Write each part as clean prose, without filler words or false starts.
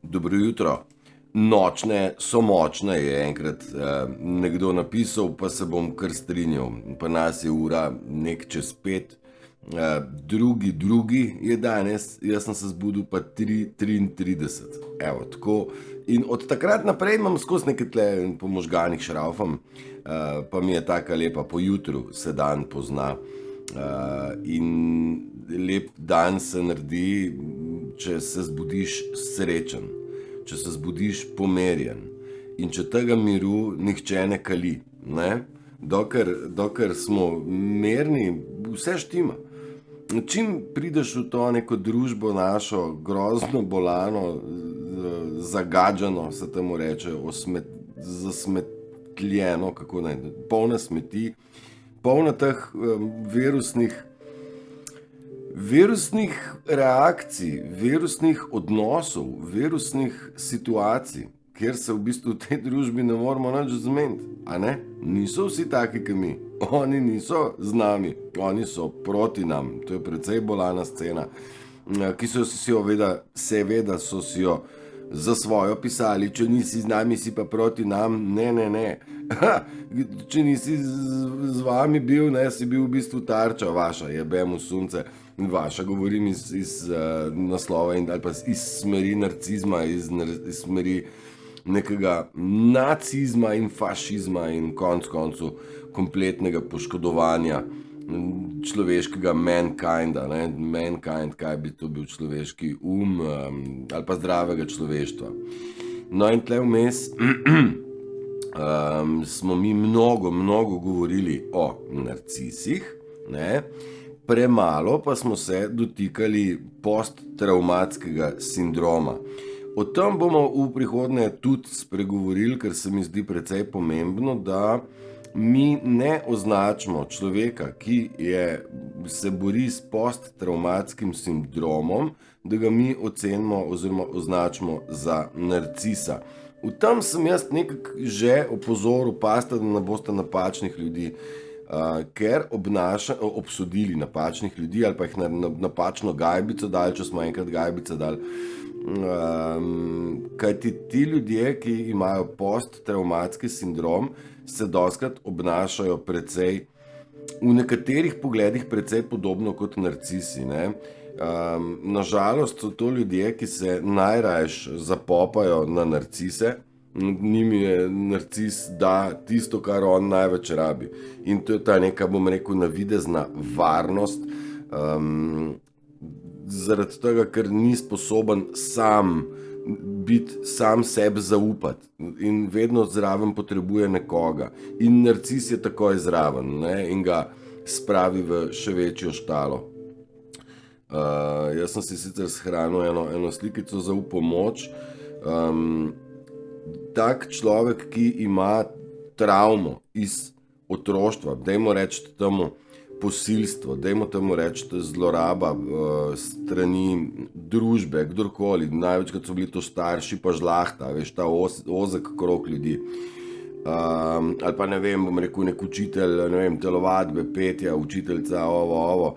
Dobro jutro. Nočne so močne, je enkrat nekdo napisal, pa se bom kar strinjal. Pa nas je ura nek čez 5. Drugi je danes, jaz sem se zbudil pa 3:33. Evo, tako. In od takrat naprej imam skozi neke tle po možganih šraufam, pa mi je taka lepa, po jutru se dan pozna. In lep dan se naredi, če se zbudiš srečen, če se zbudiš pomerjen in če tega miru nihče ne kali. Ne? Dokler smo mirni, vse štima. Čim prideš v to neko družbo našo, grozno bolano, zagadžano, se temu reče, zasmetljeno, kako naj, polna smeti, polna teh virusnih reakcij, virusnih odnosov, virusnih situacij, kjer se v bistvu v tej družbi ne moramo nič zmeniti, a ne? Niso vsi taki, kot mi. Oni niso z nami, oni so proti nam. To je precej bolana scena, ki so si jo seveda so si jo za svojo pisali. Če nisi z nami, si pa proti nam. Ne. Če nisi z vami bil, ne, si bil v bistvu tarča vaša, jebem v sunce. Vaša, govorim iz naslova ali pa iz smeri narcizma, iz smeri nekega nacizma in fašizma in konc koncu kompletnega poškodovanja človeškega mankinda, ne? Mankind, kaj bi to bil, človeški ali pa zdravega človeštva. No in tle vmes smo mi mnogo govorili o narcisih, ne? Premalo pa smo se dotikali posttravmatskega sindroma. O tem bomo v prihodnje tudi spregovorili, ker se mi zdi precej pomembno, da mi ne označimo človeka, ki se bori s posttravmatskim sindromom, da ga mi ocenimo oziroma označimo za narcisa. V tem sem jaz nekako že opozoril, pazite, da ne boste napačnih ljudi, ker obsodili napačnih ljudi ali pa jih napačno gajbico dali, če smo enkrat gajbice dali. Kajti ti ljudje, ki imajo posttravmatski sindrom, se dostikrat obnašajo precej, v nekaterih pogledih precej podobno kot narcisi, ne? Nažalost so to ljudje, ki se najrajš zapopajo na narcise. Njim je narcis da tisto, kar on največ rabi. In to je ta neka, bom rekel, navidezna varnost, zaradi tega, ker ni sposoben sam sebi zaupati in vedno zraven potrebuje nekoga. In narcis je takoj zraven, ne? In ga spravi v še večjo štalo. Jaz sem si sicer shranil eno slikico za v pomoč. Tak človek, ki ima travmo iz otroštva, dajmo reči temu posilstvo, dajmo temu reči zloraba strani družbe, kdorkoli, največkrat so bili to starši pa žlahta, veš, ta ozek krog ljudi. Ali pa ne vem, bom rekel, nek učitelj, ne vem, telovadbe, petja, učiteljca, ovo.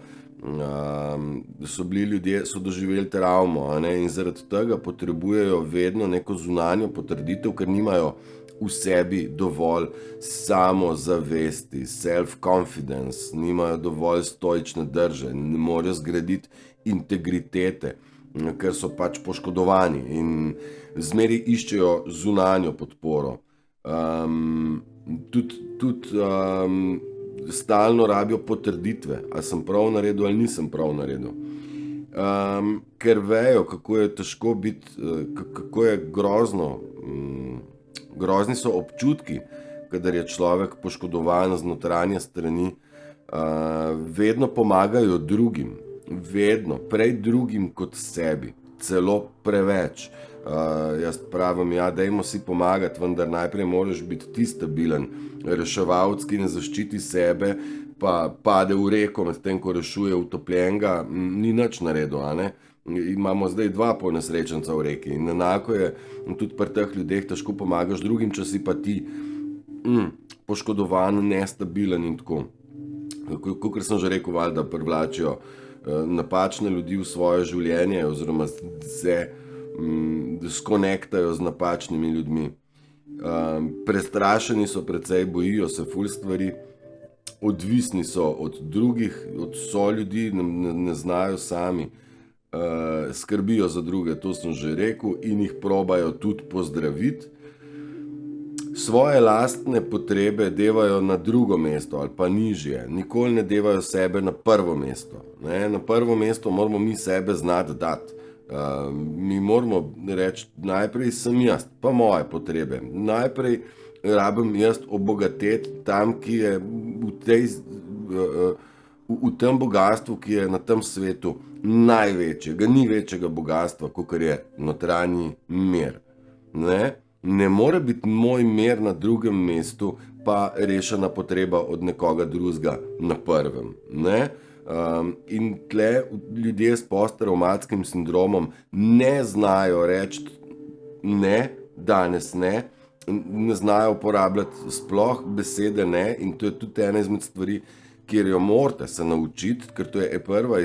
So bili ljudje, so doživeli travmo, ne? In zaradi tega potrebujejo vedno neko zunanjo potrditev, ker nimajo v sebi dovolj samozavesti, self-confidence, nimajo dovolj stoične drže, ne morejo zgraditi integritete, ker so pač poškodovani in zmeri iščejo zunanjo podporo. Tudi stalno rabijo potrditve, ali sem prav naredil ali nisem prav naredil. Ker vejo, kako je težko biti, kako je grozno, grozni so občutki, kadar je človek poškodovan z notranje strani, vedno pomagajo drugim, vedno, prej drugim kot sebi, celo preveč. Jaz pravim, ja, dajmo si pomagati, vendar najprej moraš biti ti stabilen. Reševalec, ki ne zaščiti sebe, pa pade v reko, medtem ko rešuje utopljenega, ni nič naredil, a ne? Imamo zdaj 2 ponesrečenca v reki in enako je tudi pri teh ljudeh, težko pomagaš drugim, če si pa ti poškodovan, nestabilen in tako. Kakor sem že rekel, valjda privlačijo napačne ljudi v svoje življenje oziroma se skonektajo z napačnimi ljudmi. Prestrašeni so precej, bojijo se ful stvari, odvisni so od drugih, od soljudi, ne znajo sami, skrbijo za druge, to sem že rekel, in jih probajo tudi pozdraviti. Svoje lastne potrebe devajo na drugo mesto ali pa nižje, nikoli ne devajo sebe na prvo mesto. Ne? Na prvo mesto moramo mi sebe znati dati. Mi moramo reči, najprej sem jaz, pa moje potrebe. Najprej rabim jaz obogateti tam, ki je v tem bogatstvu, ki je na tem svetu največjega. Ni večjega bogatstva, kot je notranji mir. Ne more biti moj mir na drugem mestu, pa rešena potreba od nekoga drugega na prvem. Ne? In tle ljudje s posttravmatskim sindromom ne znajo reči ne, danes ne, ne znajo uporabljati sploh besede ne, in to je tudi ena izmed stvari, kjer jo morate se naučiti, ker to je prva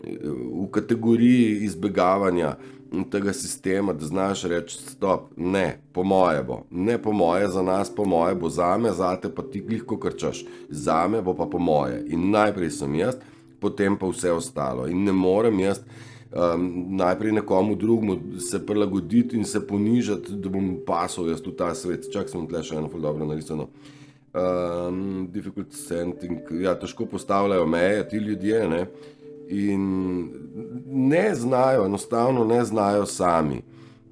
v kategoriji izbegavanja tega sistema, da znaš reči stop, ne, po moje bo, ne po moje za nas, po moje bo zame, zate pa ti glih ko krčaš, zame bo pa po moje in najprej sem jaz, potem pa vse ostalo in ne morem jaz najprej nekomu drugmu se prilagoditi in se ponižati, da bom pasal jaz v ta svet. Čak sem tle še eno ful dobro narisano. Difficult setting, ja, težko postavljajo meje ti ljudje, ne? In ne znajo, enostavno ne znajo sami.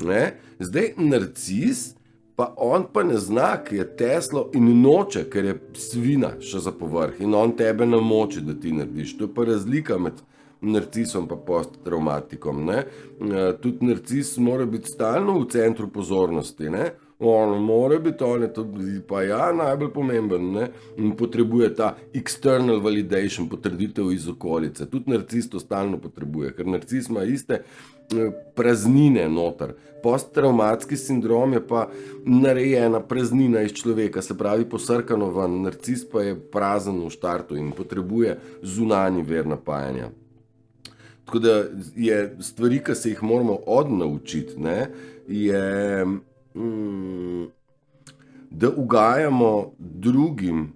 Ne? Zdaj, narcis, pa on pa ne zna, ker je teslo in noče, ker je svina še za povrh in on tebe namoči, da ti narediš. To je pa razlika med narcisom pa posttraumatikom. Ne? Tudi narcis mora biti stalno v centru pozornosti, ne? On mora biti, on je to pa ja, najbolj pomemben, ne? In potrebuje ta external validation, potrditev iz okolice. Tudi narcis to stalno potrebuje, ker narcis ima iste praznine noter. Posttraumatski sindrom je pa narejena praznina iz človeka, se pravi posrkano ven. Narcis pa je prazen v štartu in potrebuje zunanji vir napajanja. Tako da je stvari, ki se jih moramo odnaučiti, ne, je da ugajamo drugim,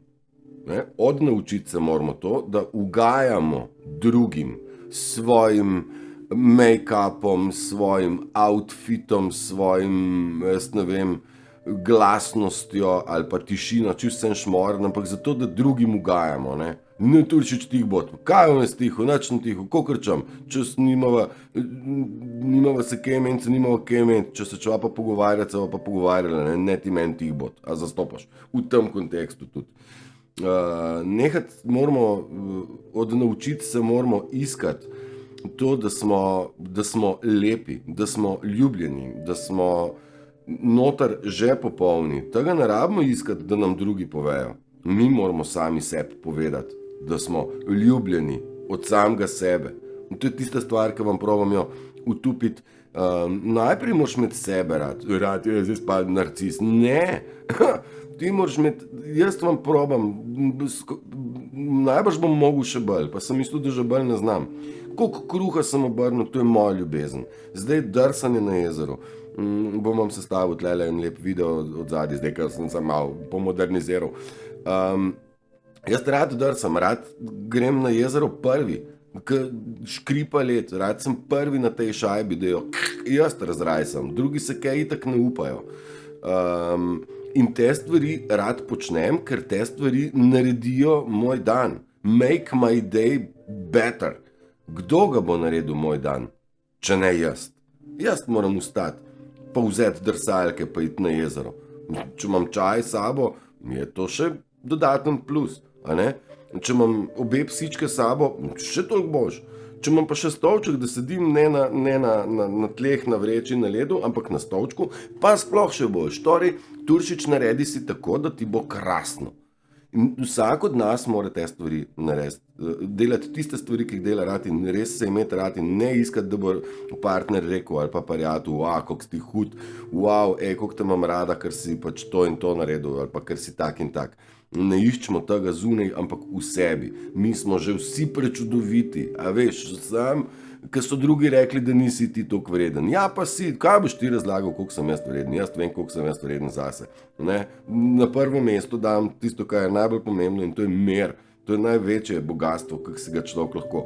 ne, odnaučiti se moramo to, da ugajamo drugim svojim make-upom, svojim outfitom, svojim, jaz ne vem, glasnostjo ali pa tišino, čisto sem šmoren, ampak zato, da drugim ugajamo, ne. Ne Turšič tih bot, kaj vam je stiho, nič ne tiho, ko krčam, če nimava se kaj meniti, nimava kaj meniti, če se čeva pa pogovarjati, se pa pogovarjala, ne ti meni tih bot, a zastopaš, v tem kontekstu tudi. Nehati moramo, odnaučiti se moramo iskati to, da smo lepi, da smo ljubljeni, da smo noter že popolni. Tega ne rabimo iskati, da nam drugi povejo. Mi moramo sami sebi povedati, da smo ljubljeni od samega sebe. In to je tista stvar, ki vam probam jo utupiti. Najprej moraš imeti sebe rad, je zdaj pa narcis. Ne, ti moraš imeti, jaz vam probam, najbrž bom mogel še bolj, pa sem mislil, da že bolj ne znam. Koliko kruha sem obrnil, to je moja ljubezen. Zdaj drsanje na jezeru. Bom vam sestavil tlele en lep video od zadnji, zdaj, ker sem se malo pomoderniziral. Jaz rad drsam, rad grem na jezero prvi, škripa let, rad sem prvi na tej šajbi, da jo jaz razrajsam, drugi se kaj itak ne upajo. In te stvari rad počnem, ker te stvari naredijo moj dan. Make my day better. Kdo ga bo naredil moj dan, če ne jaz? Jaz moram vstati, pa vzeti drsalke, pa iti na jezero. Če imam čaj s sabo, mi je to še dodaten plus, a ne? Če imam obe psičke s sabo, še toliko bož. Če imam pa še stolček, da sedim ne na tleh, na vreči, na ledu, ampak na stolčku, pa sploh še bož. Torej, Turšič, naredi si tako, da ti bo krasno. In vsak od nas mora te stvari narediti, delati tiste stvari, ki jih dela rad in res se imeti rad in ne iskati, da bo partner rekel ali pa prijatelj, kako si ti hud, kako te imam rada, ker si pač to in to naredil ali pa ker si tak in tak. Ne iščemo tega zunaj, ampak v sebi. Mi smo že vsi prečudoviti, a veš, sam ker so drugi rekli, da nisi ti toliko vreden. Ja, pa si, kaj boš ti razlagal, koliko sem jaz vreden? Jaz vem, koliko sem jaz vreden zase. Ne? Na prvo mesto dam tisto, kar je najbolj pomembno, in to je mir. To je največje bogatstvo, kak si ga človek lahko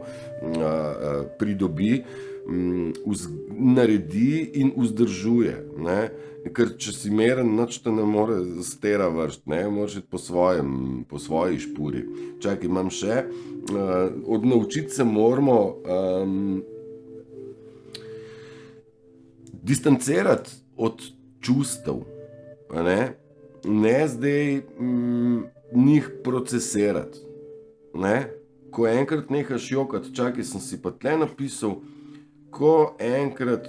pridobi, naredi in vzdržuje. Ne? Ker če si meren, nič te ne more stera vršt, ne? Moraš iti po svoji špuri. Čakaj, imam še. Odnaučiti se moramo distancirati od čustev, ne zdaj njih procesirati. Ne? Ko enkrat nehaš jokati, čakaj, sem si pa tle napisal, ko enkrat,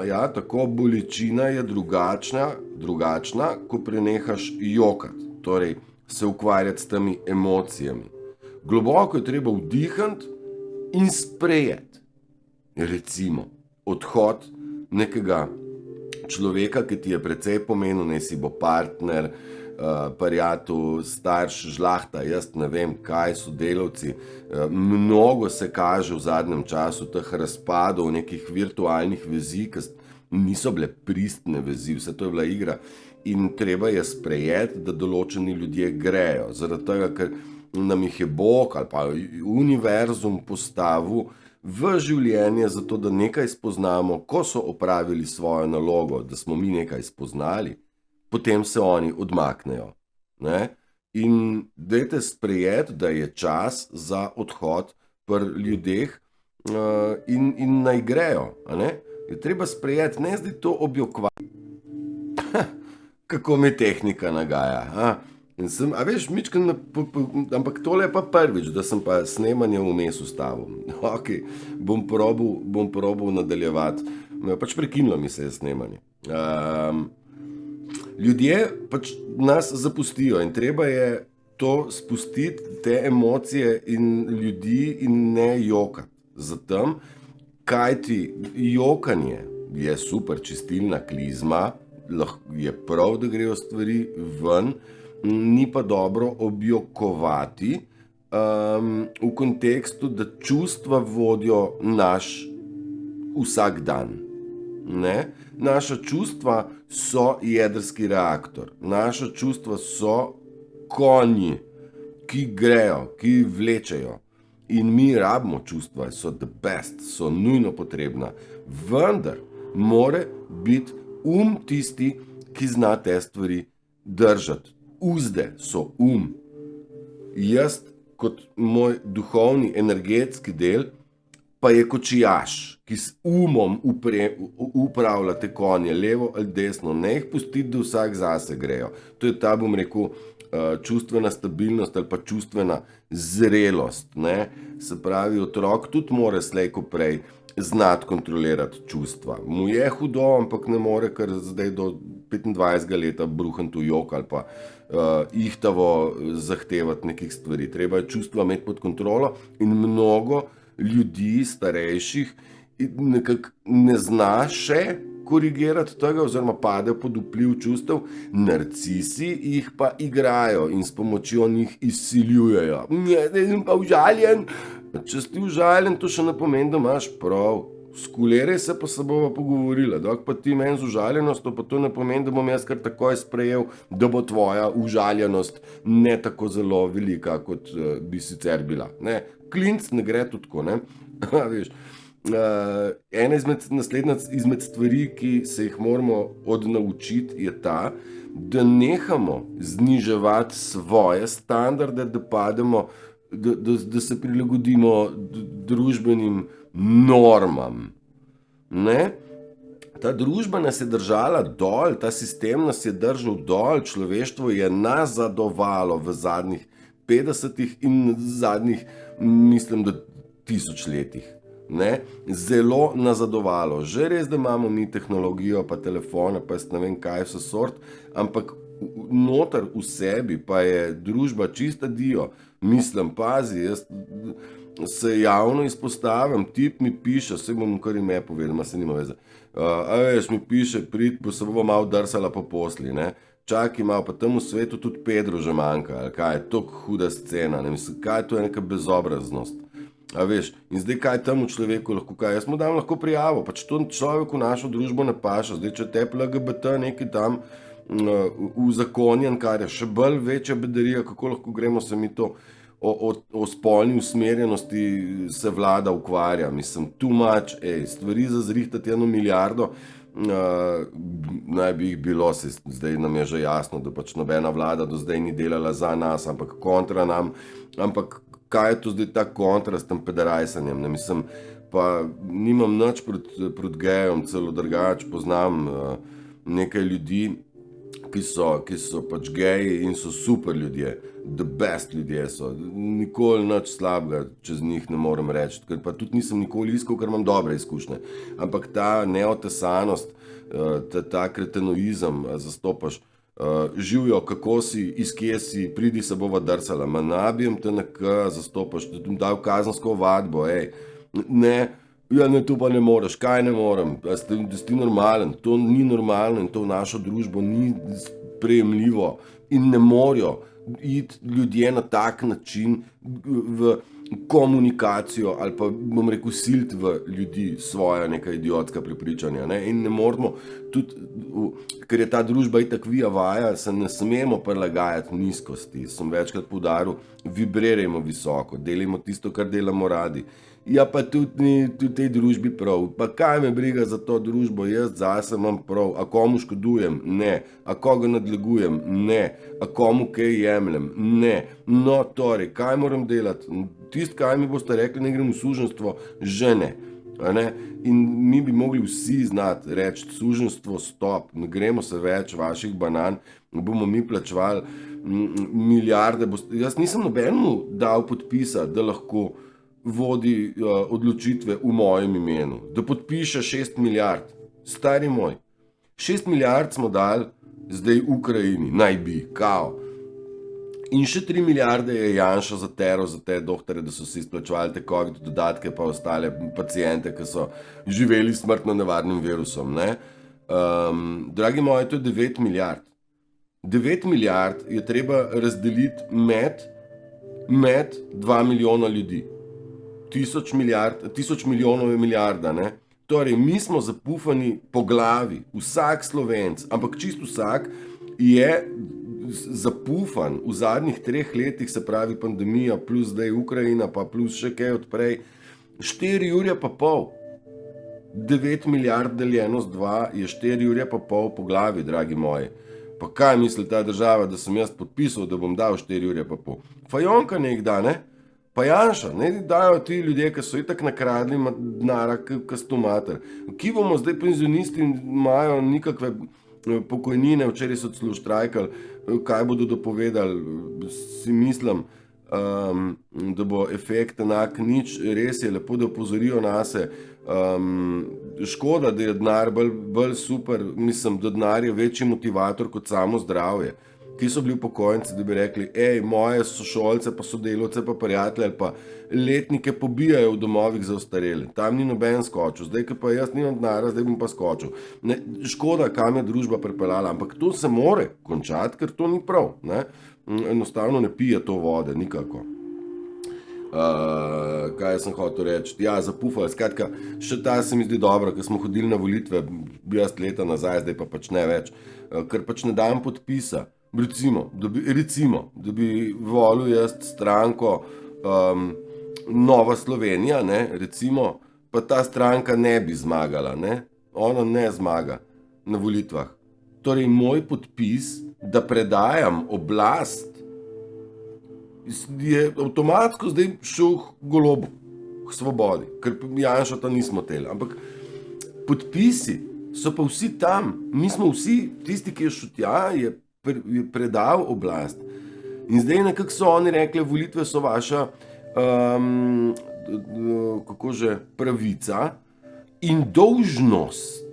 ja, tako bolečina je drugačna, ko prenehaš jokati, torej se ukvarjati s temi emocijami. Globoko je treba vdihati in sprejeti. Recimo, odhod nekega človeka, ki ti je precej pomenil, ne si bo partner, prijatelj, starš, žlahta, jaz ne vem, kaj so delavci. Mnogo se kaže v zadnjem času teh razpadov, nekih virtualnih vezi, ki niso bile pristne vezi, vse to je bila igra. In treba je sprejeti, da določeni ljudje grejo, zaradi tega, ker nam jih je Bog ali pa univerzum postavil v življenje zato, da nekaj spoznamo, ko so opravili svojo nalogo, da smo mi nekaj spoznali, potem se oni odmaknejo. Ne? In dajte sprejeti, da je čas za odhod pri ljudeh in naj grejo. Je treba sprejeti, ne zdaj to objokvati. Kako me tehnika nagaja. A veš, mičken, ampak tole je pa prvič, da sem pa snemanje vmes ustavil. Ok, bom probal nadaljevati. Pač prekinilo mi se je snemanje. Ljudje pač nas zapustijo in treba je to spustiti, te emocije in ljudi in ne jokati. Zatem, kajti jokanje je super čistilna klizma, je prav, da grejo stvari ven, ni pa dobro objokovati v kontekstu, da čustva vodijo naš vsak dan. Ne? Naša čustva so jedrski reaktor, naša čustva so konji, ki grejo, ki vlečejo. In mi rabimo čustva, so the best, so nujno potrebna. Vendar mora biti tisti, ki zna te stvari držati. Uzde so Jaz, kot moj duhovni, energetski del, pa je kočijaš, ki s upravlja te konje, levo ali desno, ne jih pustiti, da vsak zase grejo. To je ta, bom rekel, čustvena stabilnost ali pa čustvena zrelost. Ne? Se pravi, otrok tudi mora slej ko prej znati kontrolirati čustva. Mu je hudo, ampak ne more kar zdaj do 25 leta bruhati v jok ali pa ihtavo zahtevati nekih stvari. Treba je čustva imeti pod kontrolo in mnogo ljudi, starejših, nekako ne zna še korigirati tega oziroma pade pod vpliv čustev. Narcisi jih pa igrajo in s pomočjo njih izsiljujejo. Sem pa užaljen. Če si užaljen, to še ne pomeni, da imaš prav. Skuleraj se pa se bova pogovorila. Dok pa ti meni z užaljenostjo, pa to ne pomeni, da bom jaz kar takoj sprejel, da bo tvoja užaljenost ne tako zelo velika, kot bi sicer bila. Ne? Klinc ne gre tudi tako, ne? Veš. Ena izmed stvari, ki se jih moramo odnaučiti, je ta, da nehamo zniževati svoje standarde, da pademo, da se prilagodimo družbenim normam. Ne? Ta družba nas je držala dol, ta sistem nas je držal dol, človeštvo je nazadovalo v zadnjih 50 in zadnjih, mislim, da 1000 letih. Ne? Zelo nazadovalo. Že res, da imamo mi tehnologijo, pa telefone, pa jaz ne vem kaj vse sort, ampak noter v sebi pa je družba čista dio. Mislim, pazi, jaz se javno izpostavim, tip mi piše, vse bom kar ime povedal, se nima veze. Veš, mi piše, prid, bo se bo malo drsala po posli, ne? Čakaj malo, pa tam v svetu tudi Pedro že manjka, ali kaj je, toliko huda scena, ne mislim, kaj to je neka bezobraznost. A veš, in zdaj kaj temu človeku lahko kaj? Jaz mu dam lahko prijavo, pač to človeku našo družbo ne paša. Zdaj, če te LGBT nekaj tam uzakonjen, kar je še bolj večja bedarija, kako lahko gremo se mi to o spolni usmerjenosti se vlada ukvarja. Mislim, too much, stvari za zrihtati 1 milijardo, naj bi jih bilo, zdaj nam je že jasno, da pač nobena vlada do zdaj ni delala za nas, ampak kontra nam, ampak kaj je to zdaj ta kontra s tem pederajsanjem, ne mislim, pa nimam nič proti gejom, celo drugač, poznam nekaj ljudi, ki so pač geji in so super ljudje, the best ljudje so, nikoli nič slabega čez njih ne morem reči, ker pa tudi nisem nikoli iskal, ker imam dobre izkušnje, ampak ta neotesanost, ta kretenoizem zastopaš, živijo, kako si, iz kje si, pridi se bova drsala, ma nabijem te nekaj, zastopaš, da ti dal kazensko ovadbo, ne, ja, ne, to pa ne moreš, kaj ne morem, da si ti normalen, to ni normalno in to v našo družbo ni sprejemljivo in ne morajo iti ljudje na tak način v komunikacijo ali pa, bom rekel, siliti v ljudi svoja neka idiotska prepričanja, ne, in ne moramo tudi, ker je ta družba itak via vaja, se ne smemo prilagajati nizkosti, sem večkrat poudaril, vibrirajmo visoko, delajmo tisto, kar delamo radi. Ja, pa tudi ni v tej družbi prav. Pa kaj me briga za to družbo? Jaz zase imam prav. A komu škodujem? Ne. A koga nadlegujem? Ne. A komu kaj jemljem? Ne. No, torej, kaj moram delati? Tisto, kaj mi boste rekli, ne grem v suženjstvo, že ne. In mi bi mogli vsi znati reči, suženjstvo stop, ne gremo se več vaših banan, bomo mi plačevali milijarde. Jaz nisem nobenemu dal podpisa, da lahko vodi odločitve v mojem imenu, da podpiše 6 milijard. Stari moj, 6 milijard smo dali zdaj Ukrajini, naj bi, kao. In še 3 milijarde je Janša zateral za te doktore, da so si izplačevali te COVID dodatke pa ostale pacijente, ki so živeli smrtno nevarnim virusom. Ne? Dragi moji, to je 9 milijard. 9 milijard je treba razdeliti med 2 milijona ljudi. 1000 milijonov je milijarda, ne? Torej, mi smo zapufani po glavi, vsak Slovenc, ampak čisto vsak je zapufan v zadnjih 3 letih, se pravi pandemija, plus zdaj Ukrajina, pa plus še kaj odprej, 4 ure pa pol. 9 milijard deljeno z 2 je 4 ure pa pol po glavi, dragi moji. Pa kaj misli ta država, da sem jaz podpisal, da bom dal 4 ure pa pol? Fajonka ne jih da, ne? Pa Janša, ne dajo ti ljudje, ki so itak nakradli denara, ki sto mater. Ki bomo zdaj penzionisti imajo nikakve pokojnine, včeraj so celo štrajkali, kaj bodo dopovedali, si mislim, da bo efekt enak nič, res je lepo, da opozorijo nase. Škoda, da je denar bolj super, mislim, da denar je večji motivator kot samo zdravje. Ki so bili upokojenci, da bi rekli, moje sošolce, pa sodelavce, pa prijatelje ali pa letnike pobijajo v domovih za ostarele. Tam ni noben skočil, zdaj, ki pa jaz nimam denarja, zdaj bom pa skočil. Ne, škoda, kam je družba pripeljala, ampak to se more končati, ker to ni prav. Ne? Enostavno ne pije to vode, nikako. Kaj sem hotel reči? Ja, zapufali, skratka, še ta se mi zdi dobro, ker smo hodili na volitve, jaz leta nazaj, zdaj pa pač ne več, ker pač ne dam podpisa. Recimo, da bi volil jaz stranko Nova Slovenija, ne, recimo, pa ta stranka ne bi zmagala, ne, ona ne zmaga na volitvah. Torej, moj podpis, da predajam oblast, je avtomatsko zdaj šel k Golobu, k Svobodi, ker Janša ta nismo teli, ampak podpisi so pa vsi tam, mi smo vsi, tisti, ki je šel tja, je predal oblast. In zdaj nekako so oni rekli, volitve so vaša pravica in dolžnost.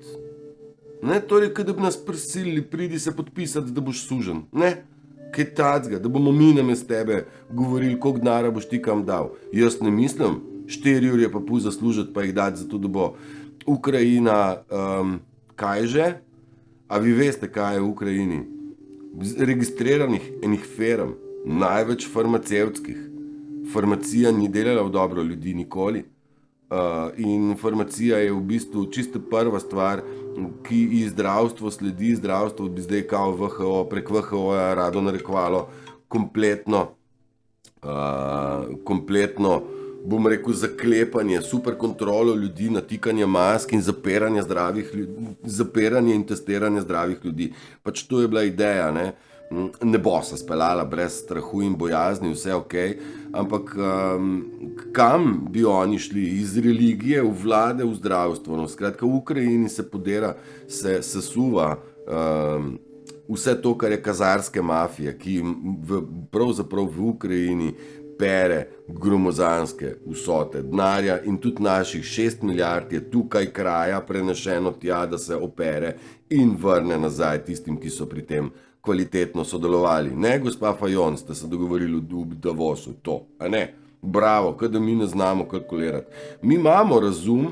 Ne, torej, da bi nas prisilili, pridi se podpisati, da boš sužen. Ne, kaj tacga, da bomo mi namesto tebe govorili, koliko denarja boš ti kam dal. Jaz ne mislim, 4 ure pa pol zaslužiti, pa jih dati zato, da bo Ukrajina, kaj že? A vi veste, kaj je v Ukrajini? Registriranih enih firm, največ farmacevtskih, Farmacija ni delala v dobro ljudi nikoli. In farmacija je v bistvu čisto prva stvar, ki ji zdravstvo sledi. Zdravstvo bi zdaj kao VHO, prek VHO-ja rado narekovalo kompletno, bom rekel, zaklepanje, super kontrolo ljudi, natikanje mask in zapiranje in testiranje zdravih ljudi. Pač to je bila ideja, ne? Ne bo se speljala brez strahu in bojazni, vse ok, ampak kam bi oni šli? Iz religije v vlade, v zdravstvo. No, skratka, v Ukrajini se podira, se sesuva vse to, kar je kazarske mafije, ki pravzaprav v Ukrajini pere gromozanske vsote denarja in tudi naših 6 milijard je tukaj kraja prenešeno tja, da se opere in vrne nazaj tistim, ki so pri tem kvalitetno sodelovali. Ne, gospa Fajon, ste se dogovorili v Davosu, to, a ne? Bravo, kada mi ne znamo kalkulirati. Mi imamo razum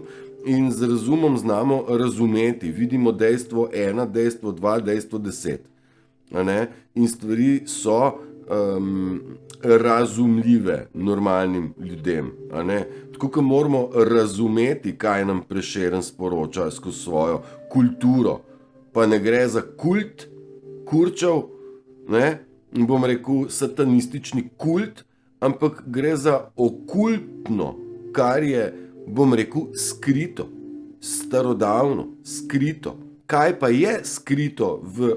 in z razumom znamo razumeti. Vidimo dejstvo 1, dejstvo 2, dejstvo 10. A ne? In stvari so razumljive normalnim ljudem. A ne? Tako, ko moramo razumeti, kaj nam Prešeren sporoča skozi svojo kulturo. Pa ne gre za kult kurčev, ne? Bom rekel satanistični kult, ampak gre za okultno, kar je, bom rekel, skrito, starodavno, skrito. Kaj pa je skrito v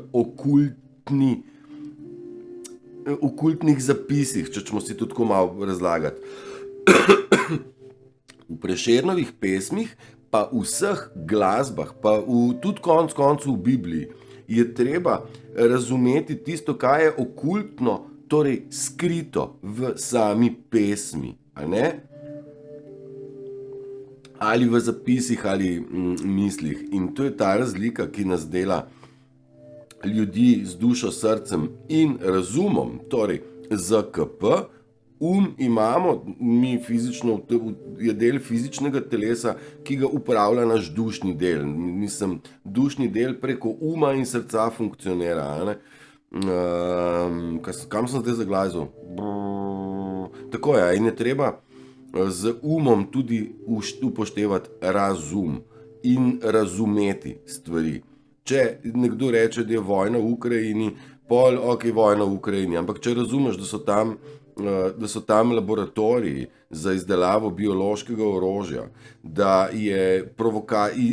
okultnih zapisih, če ćemo si to tako malo razlagati. V Prešernovih pesmih, pa v vseh glasbah, pa tudi konc koncev v Bibliji, je treba razumeti tisto, kaj je okultno, torej skrito v sami pesmi, a ne? Ali v zapisih, ali mislih. In to je ta razlika, ki nas dela ljudi z dušo, srcem in razumom, torej ZKP. Imamo, mi fizično, je del fizičnega telesa, ki ga upravlja naš dušni del. Mislim, dušni del preko uma in srca funkcionira. Ne? Kam sem zdaj zaglazil? Tako je, in je treba z umom tudi upoštevati razum in razumeti stvari. Če nekdo reče, da je vojna v Ukrajini, pol, ok, vojna v Ukrajini, ampak če razumeš, da so tam laboratoriji za izdelavo biološkega orožja, da je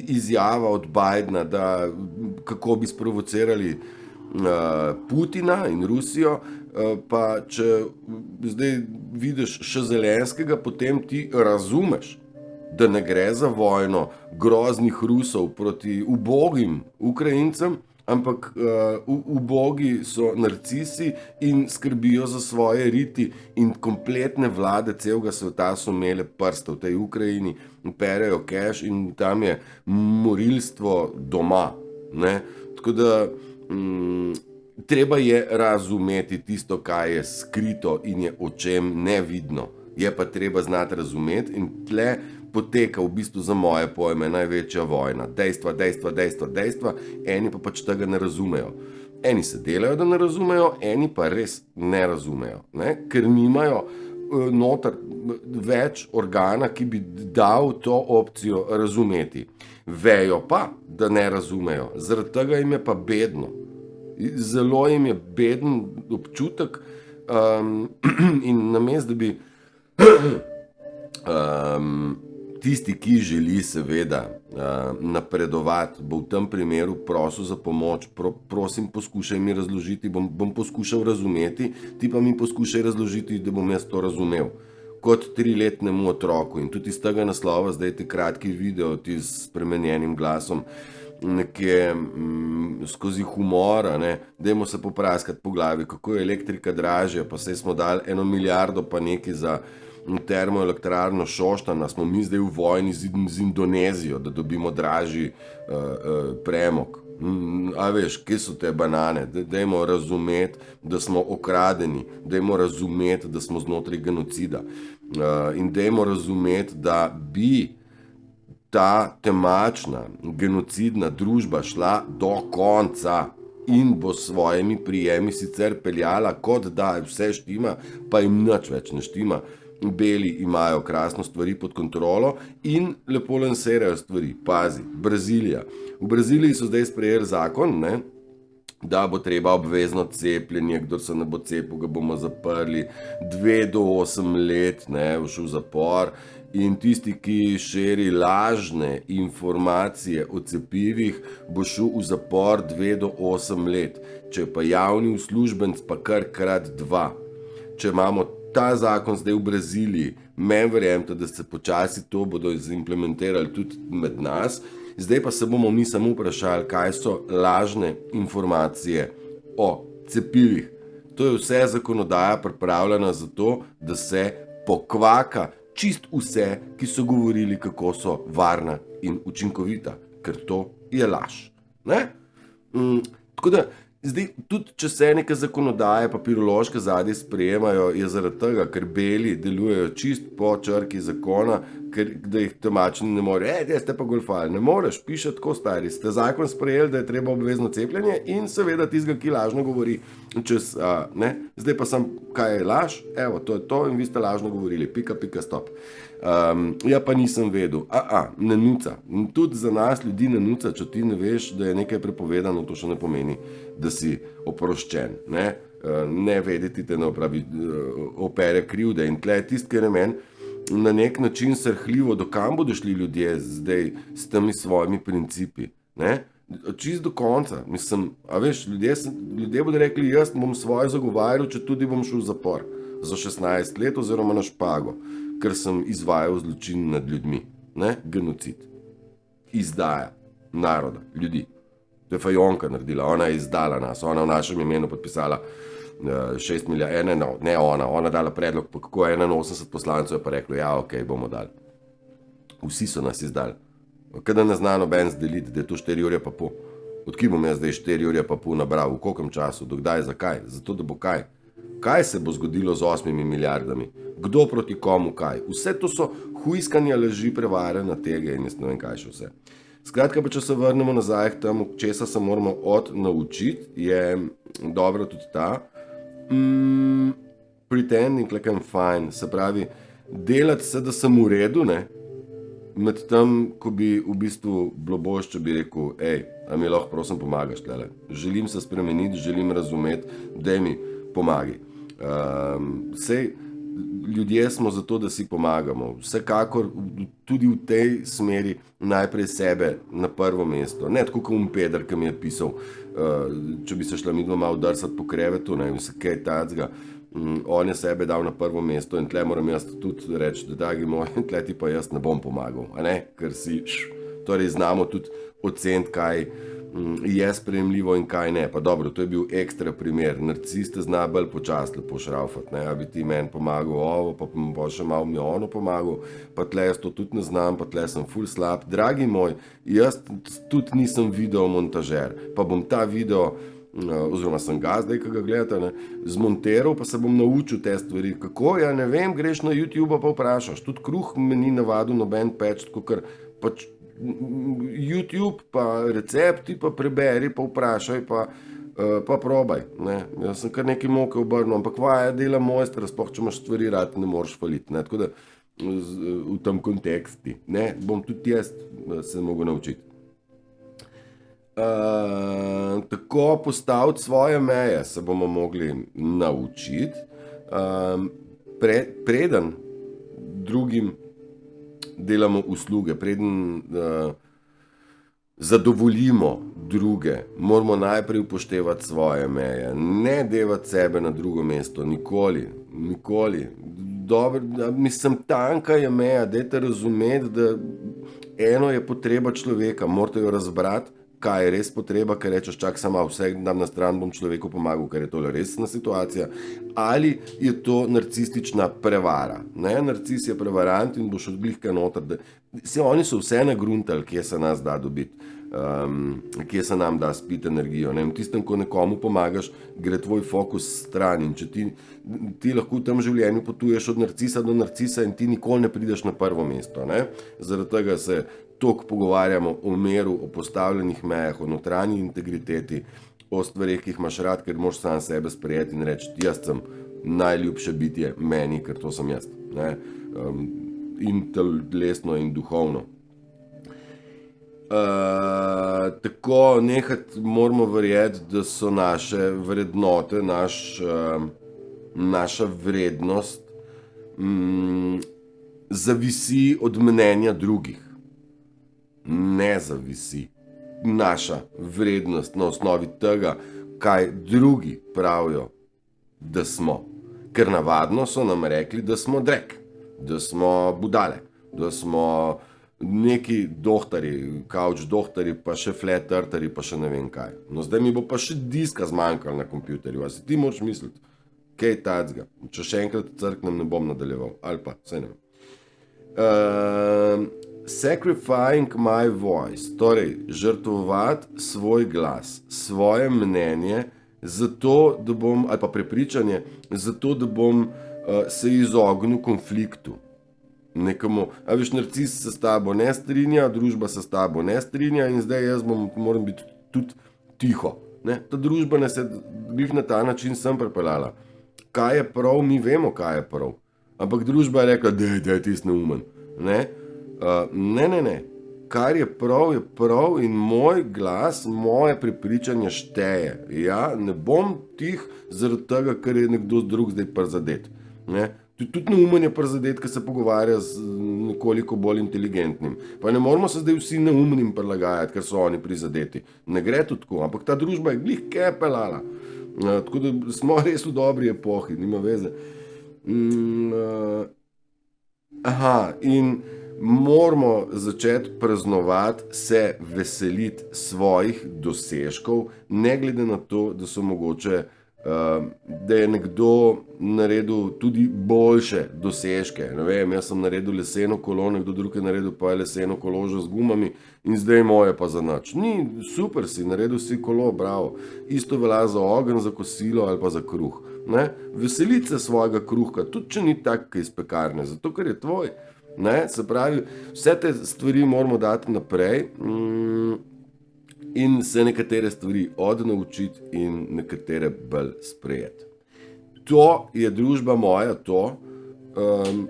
izjava od Bidna, da kako bi sprovocirali Putina in Rusijo, pa če zdaj vidiš še Zelenskega, potem ti razumeš, da ne gre za vojno groznih Rusov proti ubogim Ukrajincem, ampak ubogi so narcisi in skrbijo za svoje riti in kompletne vlade celega sveta so imele prste v tej Ukrajini, perejo keš in tam je morilstvo doma. Ne? Tako da treba je razumeti tisto, kaj je skrito in je očem nevidno. Je pa treba znati razumeti in tle poteka v bistvu za moje pojme največja vojna. Dejstva, dejstva, dejstva, dejstva, eni pa pač tega ne razumejo. Eni se delajo, da ne razumejo, eni pa res ne razumejo, ne? Ker nimajo noter več organa, ki bi dal to opcijo razumeti. Vejo pa, da ne razumejo, zaradi tega jim je pa bedno. Zelo jim je beden občutek in namesto, da bi tisti, ki želi seveda napredovati, bo v tem primeru prosil za pomoč, prosim, poskušaj mi razložiti, bom poskušal razumeti, ti pa mi poskušaj razložiti, da bom jaz to razumel. Kot 3-letnemu otroku in tudi iz tega naslova zdaj ti kratki video, ti s spremenjenim glasom, nekje skozi humora, ne, dajmo se popraskati po glavi, kako je elektrika dražja, pa saj smo dali 1 milijardo pa nekaj za termoelektrarno Šoštanj, smo mi zdaj v vojni z Indonezijo, da dobimo dražji premog. A veš, kje so te banane? Dajmo razumeti, da smo okradeni, dajmo razumeti, da smo znotraj genocida in dajmo razumeti, da bi ta temačna genocidna družba šla do konca in bo s svojimi prijemi sicer peljala, kot da vse štima, pa jim nič več ne štima. beli imajo krasno stvari pod kontrolo in lepo lansirajo stvari. Pazi, Brazilija. V Braziliji so zdaj sprejeli zakon, ne, da bo treba obvezno cepljenje, kdor se ne bo cepil, ga bomo zaprli, 2 do 8 let, ne, bo šel v zapor. In tisti, ki širi lažne informacije o cepivih, bo šel v zapor 2 do 8 let. Če pa javni uslužbenc, pa kar krat 2. Če imamo ta zakon zdaj v Braziliji, verjemite, da se počasi to bodo implementirali tudi med nas. Zdaj pa se bomo mi samo vprašali, kaj so lažne informacije o cepivih. To je vse zakonodaja pripravljena za to, da se pokvaka čist vse, ki so govorili, kako so varna in učinkovita, ker to je laž. Ne? Tako da, zdaj, tudi če se neke zakonodaje papirološke zadnje sprejemajo, je zaradi tega, ker beli delujejo čist po črki zakona, da jih temačni ne more. Ste pa golfali, ne moreš, piše tako stari. Ste zakon sprejeli, da je treba obvezno cepljenje in seveda tistega, ki lažno govori. Zdaj pa sem, kaj je laž? Evo, to je to in vi ste lažno govorili. Pika, stop. Ja pa nisem vedel. Ne nuca. Tudi za nas ljudi ne nuca, če ti ne veš, da je nekaj prepovedano, to še ne pomeni, da si oproščen. Ne vedeti te ne opere krivde. In tle tist, ker je meni na nek način srhljivo, do kam bodo šli ljudje zdaj s temi svojimi principi. Čist do konca. Mislim, a veš, ljudje bodo rekli, jaz bom svoje zagovarjal, če tudi bom šel v zapor za 16 let oziroma na špago, ker sem izvajal zločin nad ljudmi. Genocid. Izdaja naroda, ljudi. To je Fajonka naredila, ona je izdala nas, ona v našem imenu podpisala 6 milijard, ona dala predlog, pa kako 81 poslancev je pa reklo, ja, ok, bomo dali. Vsi so nas izdali. Kada ne zna noben zdeliti, da je to 4 ure pa pol. Odkje bom jaz zdaj 4 ure pa pol nabral, v kolkem času, dokdaj, zakaj? Zato, da bo kaj? Kaj se bo zgodilo z 8 milijardami? Kdo proti komu kaj? Vse to so hujskanja, laži, prevare na tega in jaz ne vem kaj še vse. Skratka, pa če se vrnemo nazaj k temu, česa se moramo naučiti, je dobro tudi ta, pretending like I'm fine, se pravi, delati se, da sem v redu, med tem, ko bi v bistvu bilo boš, če bi rekel, a mi lahko prosim pomagaš tlele. Želim se spremeniti, želim razumeti, daj mi pomagi. Sej, ljudje smo zato, da si pomagamo. Vsekakor tudi v tej smeri najprej sebe na prvo mesto. Ne tako kot Peder, ki mi je pisal, če bi se šla midva malo drsati po krevetu, vse kaj tacga. On je sebe dal na prvo mesto in tle moram jaz tudi reči, da dragi moj, tle ti pa jaz ne bom pomagal, ker si, torej znamo tudi oceniti, kaj je sprejemljivo in kaj ne. Pa dobro, to je bil ekstra primer. Narciste zna bolj počasno pošraufati, a bi ti meni pomagal ovo, pa še malo mi ono pomagal, pa tle jaz to tudi ne znam, pa tle sem ful slab. Dragi moj, jaz tudi nisem video montažer, pa bom ta video, oziroma sem ga zdaj, ki ga gledate, zmontiral, pa se bom naučil te stvari. Kako? Ja ne vem, greš na YouTube pa vprašaš. Tudi kruh me ni navadil noben peč, tako ker pač YouTube, pa recepti, pa preberi, pa vprašaj, pa probaj. Jaz sem kar nekaj moke obrnil, ampak vaja dela mojstra, sploh če imaš stvari rad, ne moreš faliti. Tako da v tem konteksti bom tudi jaz se mogel naučiti. Tako postaviti svoje meje se bomo mogli naučiti, preden drugim delamo usluge, preden zadovoljimo druge, moramo najprej upoštevati svoje meje, ne devati sebe na drugo mesto, nikoli. Dobro, mislim, tanka je meja, dajte razumeti, da eno je potreba človeka, morate jo razbrati, kaj je res potreba, ker rečeš, čak sama, vse dam na stran, bom človeku pomagal, ker je tole resna situacija, ali je to narcistična prevara. Narcis je prevarant in boš odglihka noter. Oni so vse nagruntali, kje se nas da dobiti, kje se nam da spiti energijo. V tistem, ko nekomu pomagaš, gre tvoj fokus stran in če ti lahko v tem življenju potuješ od narcisa do narcisa in ti nikoli ne prideš na prvo mesto. Zaradi tega se toliko pogovarjamo o miru, o postavljenih mejah, o notranji integriteti, o stvarih, ki jih imaš rad, ker moraš sam sebe sprejeti in reči, jaz sem najljubše bitje meni, ker to sem jaz. ne, in telesno in duhovno. Tako nekaj moramo verjeti, da so naše vrednote, naša vrednost zavisi od mnenja drugih. Ne zavisi naša vrednost na osnovi tega, kaj drugi pravijo, da smo. Ker navadno so nam rekli, da smo drek, da smo budale, da smo neki dohtarji, couch dohtarji, pa še flat eartherji, pa še ne vem kaj. No zdaj mi bo pa še diska zmanjkalo na kompjuterju, a si ti moraš misliti, kaj tacga. Če še enkrat crknem, ne bom nadaljeval, ali pa, saj ne vem. Sacrificing my voice, torej žrtvovati svoj glas, svoje mnenje, zato, da bom, ali pa prepričanje, zato, da bom se izognil konfliktu. Nekomu, a veš, narcis se s tabo ne strinja, družba se s tabo ne strinja in zdaj jaz moram biti tudi tiho. Ne? Ta družba nas je glih na ta način sem pripeljala. Kaj je prav, mi vemo, kaj je prav. Ampak družba je rekla, da je tis neumen. Ne? Ne. Kar je prav in moj glas, moje prepričanje šteje. Ja, ne bom tih zaradi tega, ker je nekdo drug zdaj prizadet. Ne? Tudi neumen je prizadet, ker se pogovarja z nekoliko bolj inteligentnim. Pa ne moramo se zdaj vsi neumnim prilagajati, ker so oni prizadeti. Ne gre to tako, ampak ta družba je glih kepelala. Tako da smo res v dobri epohi, nima veze. In moramo začeti praznovati, se veseliti svojih dosežkov, ne glede na to, da so mogoče da je nekdo naredil tudi boljše dosežke. Ne vem, jaz sem naredil leseno kolo, nekdo drug je naredil pa leseno koložo z gumami in zdaj moje pa za nič. Ni, super si, naredil si kolo, bravo. Isto velja za ogenj, za kosilo ali pa za kruh. Ne? Veseliti se svojega kruhka, tudi če ni tak iz pekarne, zato ker je tvoj. Ne? Se pravi, vse te stvari moramo dati naprej, in se nekatere stvari odnaučiti in nekatere bolj sprejeti. To je družba moja, to.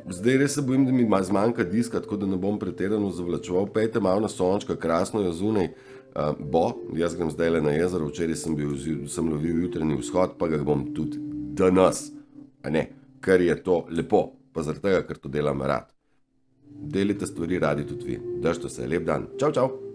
Zdaj res se bojim, da mi zmanjka diska, tako da ne bom pretirano zavlačeval. Pejte malo na sončka, krasno je zunaj. Jaz grem zdaj na jezero, včeraj sem lovil jutranji vzhod, pa ga bom tudi danes. Ker je to lepo, pa zaradi tega, ker to delam rad. Delite stvari radi tudi vi. Držite se, lep dan. Čau, čau.